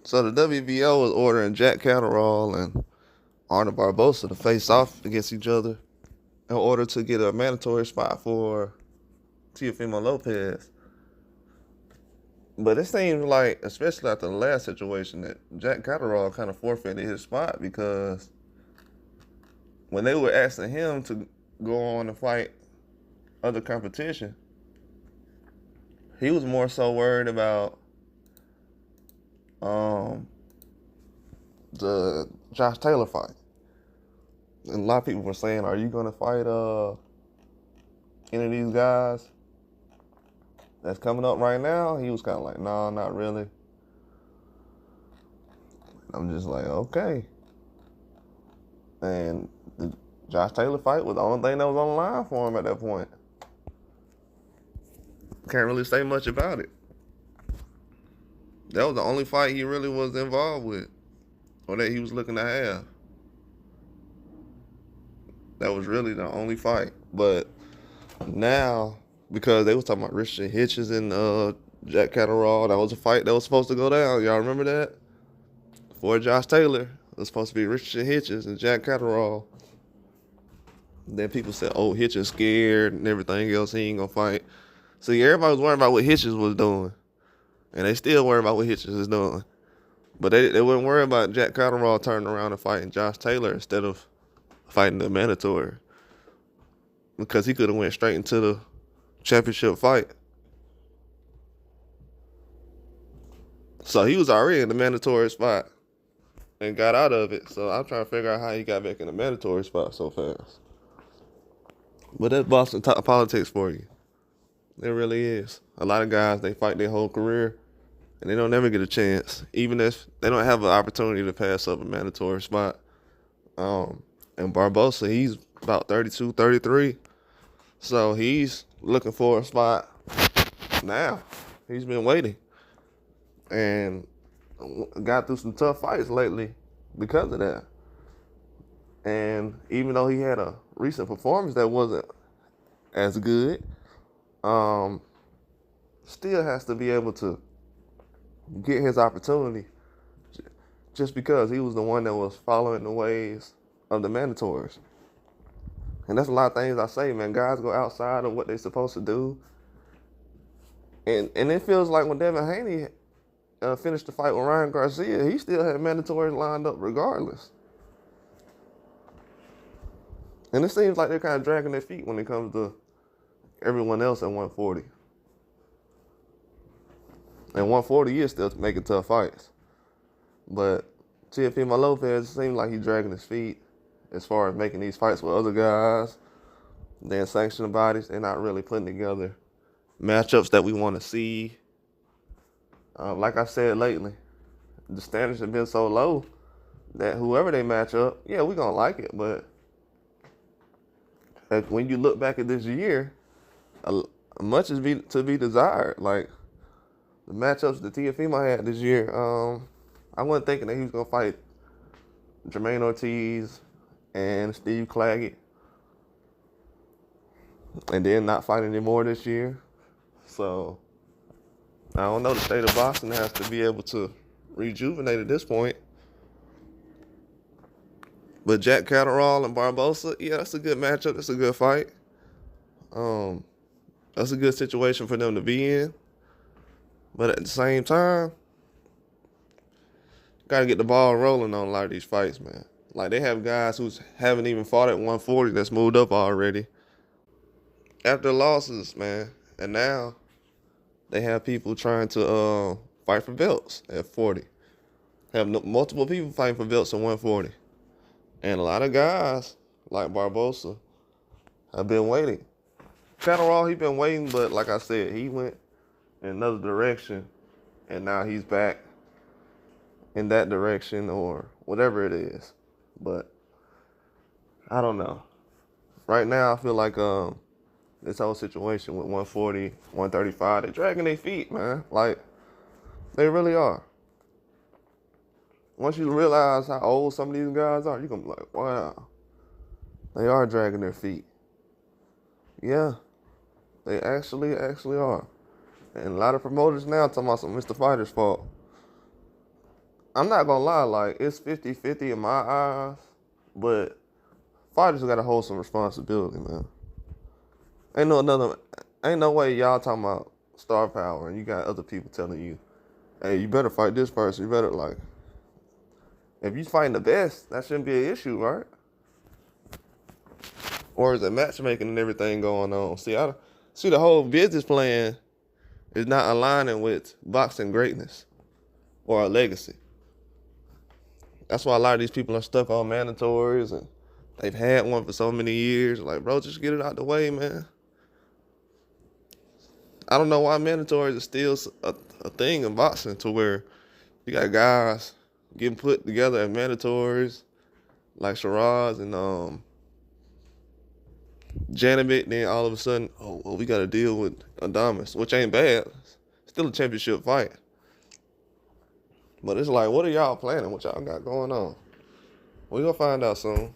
So the WBO was ordering Jack Catterall and Arnold Barboza to face off against each other in order to get a mandatory spot for Teofimo Lopez. But it seems like, especially after the last situation, that Jack Catterall kind of forfeited his spot because when they were asking him to go on and fight other competition, he was more so worried about um, the Josh Taylor fight. And a lot of people were saying, "Are you gonna fight any of these guys that's coming up right now?" He was kind of like, "No, not really." I'm just like, okay. And the Josh Taylor fight was the only thing that was on the line for him at that point. Can't really say much about it. That was the only fight he really was involved with, or that he was looking to have. That was really the only fight. But now, because they was talking about Richard Hitchens and Jack Catterall, that was a fight that was supposed to go down. Y'all remember that? For Josh Taylor, it was supposed to be Richard Hitchens and Jack Catterall. Then people said, "Oh, Hitchens scared and everything else. He ain't gonna fight." See, everybody was worried about what Hitchens was doing, and they still worried about what Hitchens is doing. But they weren't worried about Jack Catterall turning around and fighting Josh Taylor instead of fighting the mandatory, because he could have went straight into the championship fight. So he was already in the mandatory spot and got out of it. So I'm trying to figure out how he got back in the mandatory spot so fast. But that's Boston politics for you. It really is. A lot of guys, they fight their whole career and they don't ever get a chance, even if they don't have an opportunity to pass up a mandatory spot. And Barboza, he's about 32, 33. So he's looking for a spot now. He's been waiting and got through some tough fights lately because of that. And even though he had a recent performance that wasn't as good, still has to be able to get his opportunity just because he was the one that was following the ways of the mandatories. And that's a lot of things I say, man. Guys go outside of what they're supposed to do. And it feels like when Devin Haney finished the fight with Ryan Garcia, he still had mandatories lined up regardless. And it seems like they're kind of dragging their feet when it comes to everyone else at 140. And 140 is still making tough fights. But Teofimo Lopez seems like he's dragging his feet as far as making these fights with other guys. Then sanctioning bodies, they're not really putting together matchups that we want to see. Like I said lately, the standards have been so low that whoever they match up, yeah, we're going to like it. But when you look back at this year, much is to be desired. Like the matchups that Teofimo had this year, I wasn't thinking that he was going to fight Jermaine Ortiz and Steve Claggett and then not fight anymore this year. So I don't know. The state of Boston has to be able to rejuvenate at this point. But Jack Catterall and Barboza, yeah, that's a good matchup. That's a good fight. That's a good situation for them to be in. But at the same time, gotta get the ball rolling on a lot of these fights, man. Like they have guys who haven't even fought at 140 that's moved up already after losses, man. And now they have people trying to fight for belts at 40. Have multiple people fighting for belts at 140. And a lot of guys, like Barboza, have been waiting. Catterall, he been waiting, but like I said, he went in another direction, and now he's back in that direction or whatever it is. But I don't know. Right now, I feel like this whole situation with 140, 135, they're dragging their feet, man. Like, they really are. Once you realize how old some of these guys are, you're going to be like, wow, they are dragging their feet. Yeah, they actually are. And a lot of promoters now talking about some Mr. Fighter's fault. I'm not gonna lie, like it's 50-50 in my eyes, but fighters gotta hold some responsibility, man. Ain't no another, ain't no way y'all talking about star power and you got other people telling you, hey, you better fight this person. You better like, if you fighting the best, that shouldn't be an issue, right? Or is it matchmaking and everything going on? See the whole business plan is not aligning with boxing greatness or a legacy. That's why a lot of these people are stuck on mandatories and they've had one for so many years. Like, bro, just get it out the way, man. I don't know why mandatories is still a thing in boxing to where you got guys getting put together as mandatories like Shiraz and Janibek. Then all of a sudden, oh, well, we got to deal with Adamas, which ain't bad. Still a championship fight. But it's like, what are y'all planning? What y'all got going on? We gonna find out soon.